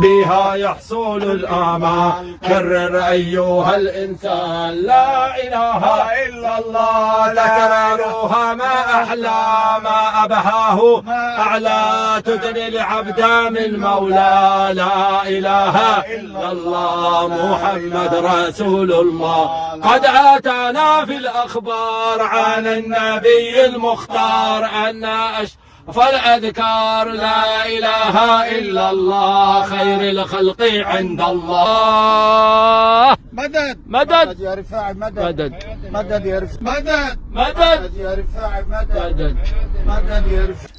بها يحصل الآمال. كرر أيها الإنسان لا إله إلا الله. تكرارها ما أحلى ما أبهاه أعلى. تدني العبد من مولى. لا إله إلا الله محمد رسول الله. قد آتانا في الأخبار عن النبي المختار أن فالأذكار لا إله إلا الله خير الخلق عند الله. مدد مدد يا رفاعي مدد. مدد مدد يا رفاعي مدد. مدد يا رفاعي مدد. مدد مدد يا رفاعي.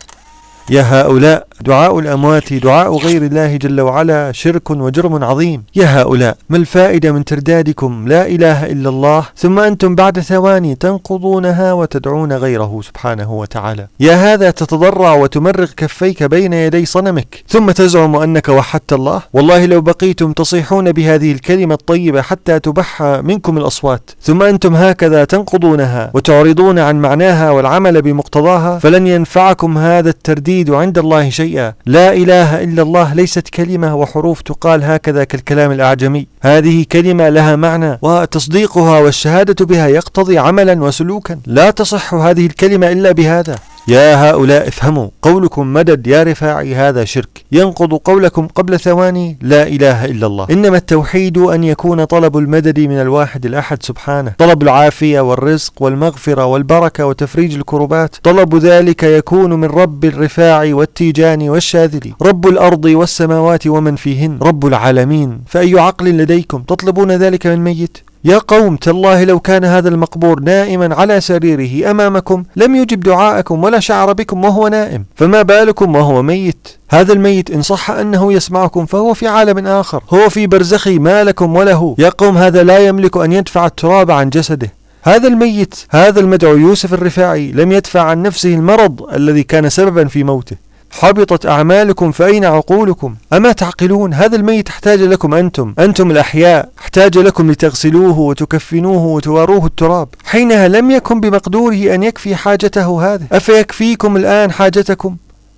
يا هؤلاء دعاء الأموات دعاء غير الله جل وعلا شرك وجرم عظيم. يا هؤلاء ما الفائدة من تردادكم لا إله إلا الله ثم أنتم بعد ثواني تنقضونها وتدعون غيره سبحانه وتعالى؟ يا هذا تتضرع وتمرغ كفيك بين يدي صنمك ثم تزعم أنك وحدت الله. والله لو بقيتم تصيحون بهذه الكلمة الطيبة حتى تبح منكم الأصوات ثم أنتم هكذا تنقضونها وتعرضون عن معناها والعمل بمقتضاها فلن ينفعكم هذا الترديد عند الله شيئا. لا إله إلا الله ليست كلمة وحروف تقال هكذا كالكلام الأعجمي. هذه كلمة لها معنى وتصديقها والشهادة بها يقتضي عملا وسلوكا. لا تصح هذه الكلمة إلا بهذا. يا هؤلاء افهموا قولكم مدد يا رفاعي هذا شرك ينقض قولكم قبل ثواني لا إله إلا الله. إنما التوحيد أن يكون طلب المدد من الواحد الأحد سبحانه. طلب العافية والرزق والمغفرة والبركة وتفريج الكربات طلب ذلك يكون من رب الرفاعي والتيجاني والشاذلي رب الأرض والسماوات ومن فيهن رب العالمين. فأي عقل لديكم تطلبون ذلك من ميت؟ يا قوم تالله لو كان هذا المقبور نائما على سريره أمامكم لم يجب دعاءكم ولا شعر بكم وهو نائم، فما بالكم وهو ميت؟ هذا الميت إن صح أنه يسمعكم فهو في عالم آخر، هو في برزخ ما لكم وله. يا قوم هذا لا يملك أن يدفع التراب عن جسده. هذا الميت هذا المدعو يوسف الرفاعي لم يدفع عن نفسه المرض الذي كان سببا في موته. حبطت أعمالكم فأين عقولكم؟ أما تعقلون؟ هذا الميت احتاج لكم أنتم الأحياء، احتاج لكم لتغسلوه وتكفنوه وتواروه التراب. حينها لم يكن بمقدوره أن يكفي حاجته هذه، أفيكفيكم الآن حاجتكم؟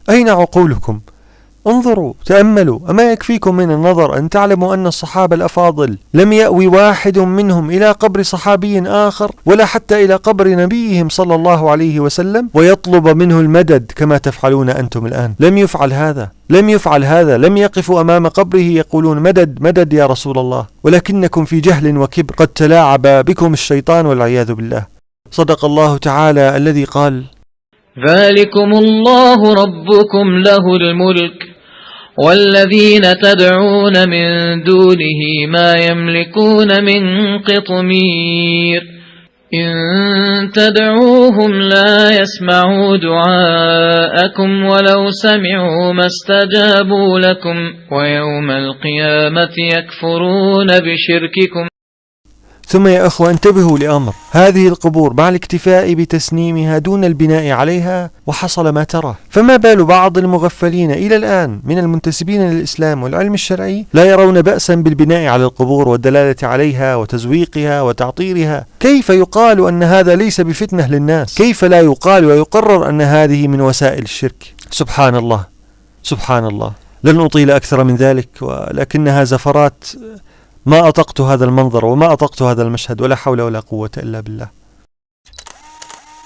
أين عقولكم؟ انظروا تأملوا، أما يكفيكم من النظر أن تعلموا أن الصحابة الأفاضل لم يأوي واحد منهم إلى قبر صحابي آخر ولا حتى إلى قبر نبيهم صلى الله عليه وسلم ويطلب منه المدد كما تفعلون أنتم الآن. لم يفعل هذا، لم يقفوا أمام قبره يقولون مدد مدد يا رسول الله، ولكنكم في جهل وكبر قد تلاعب بكم الشيطان والعياذ بالله. صدق الله تعالى الذي قال: ذلكم الله ربكم له الملك والذين تدعون من دونه ما يملكون من قطمير إن تدعوهم لا يسمعوا دعاءكم ولو سمعوا ما استجابوا لكم ويوم القيامة يكفرون بشرككم. ثم يا أخوة انتبهوا لأمر، هذه القبور مع الاكتفاء بتسنيمها دون البناء عليها وحصل ما ترى. فما بال بعض المغفلين إلى الآن من المنتسبين للإسلام والعلم الشرعي لا يرون بأسا بالبناء على القبور والدلالة عليها وتزويقها وتعطيرها؟ كيف يقال أن هذا ليس بفتنة للناس؟ كيف لا يقال ويقرر أن هذه من وسائل الشرك؟ سبحان الله سبحان الله. لن أطيل أكثر من ذلك، ولكنها زفرات ما أطقت هذا المنظر وما أطقت هذا المشهد، ولا حول ولا قوة إلا بالله.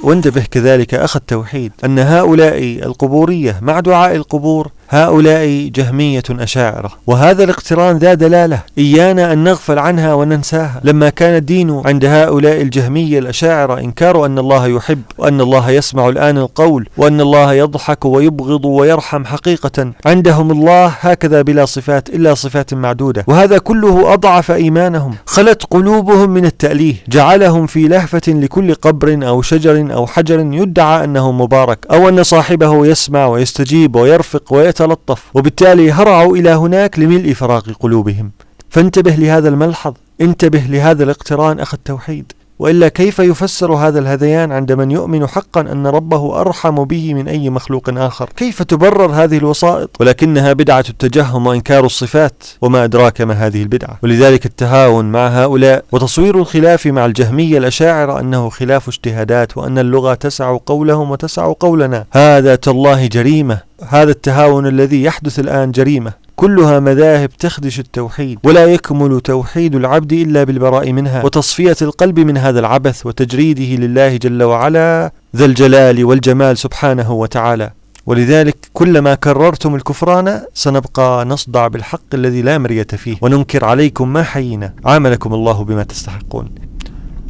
وانتبه كذلك أخ التوحيد أن هؤلاء القبورية مع دعاء القبور هؤلاء جهمية أشاعرة، وهذا الاقتران ذا دلالة إيانا أن نغفل عنها وننساها. لما كان الدين عند هؤلاء الجهمية الأشاعرة إنكار أن الله يحب وأن الله يسمع الآن القول وأن الله يضحك ويبغض ويرحم، حقيقة عندهم الله هكذا بلا صفات إلا صفات معدودة، وهذا كله أضعف إيمانهم. خلت قلوبهم من التأليه، جعلهم في لهفة لكل قبر أو شجر أو حجر يدعى أنه مبارك أو أن صاحبه يسمع ويستجيب ويرفق ويتلطف، وبالتالي هرعوا إلى هناك لملء فراغ قلوبهم. فانتبه لهذا الملحظ، انتبه لهذا الاقتران أخ التوحيد، وإلا كيف يفسر هذا الهذيان عند من يؤمن حقا أن ربه أرحم به من أي مخلوق آخر؟ كيف تبرر هذه الوسائط؟ ولكنها بدعة التجهم وإنكار الصفات، وما أدراك ما هذه البدعة. ولذلك التهاون مع هؤلاء وتصوير الخلاف مع الجهمية الأشاعرة أنه خلاف اجتهادات وأن اللغة تسع قولهم وتسع قولنا، هذا تالله جريمة. هذا التهاون الذي يحدث الآن جريمة. كلها مذاهب تخدش التوحيد، ولا يكمل توحيد العبد إلا بالبراء منها وتصفية القلب من هذا العبث وتجريده لله جل وعلا ذا الجلال والجمال سبحانه وتعالى. ولذلك كلما كررتم الكفران سنبقى نصدع بالحق الذي لا مرية فيه وننكر عليكم ما حيينا. عاملكم الله بما تستحقون.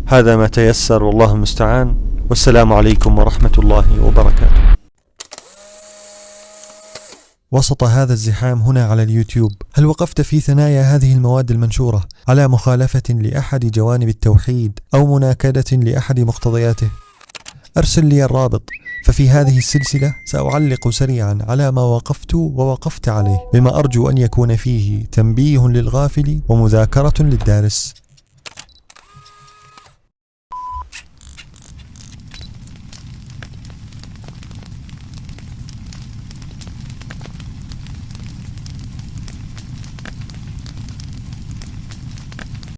هذا ما تيسر والله المستعان، والسلام عليكم ورحمة الله وبركاته. وسط هذا الزحام هنا على اليوتيوب، هل وقفت في ثنايا هذه المواد المنشورة على مخالفة لأحد جوانب التوحيد أو مناكدة لأحد مقتضياته؟ أرسل لي الرابط، ففي هذه السلسلة سأعلق سريعا على ما وقفت ووقفت عليه، بما أرجو أن يكون فيه تنبيه للغافل ومذاكرة للدارس.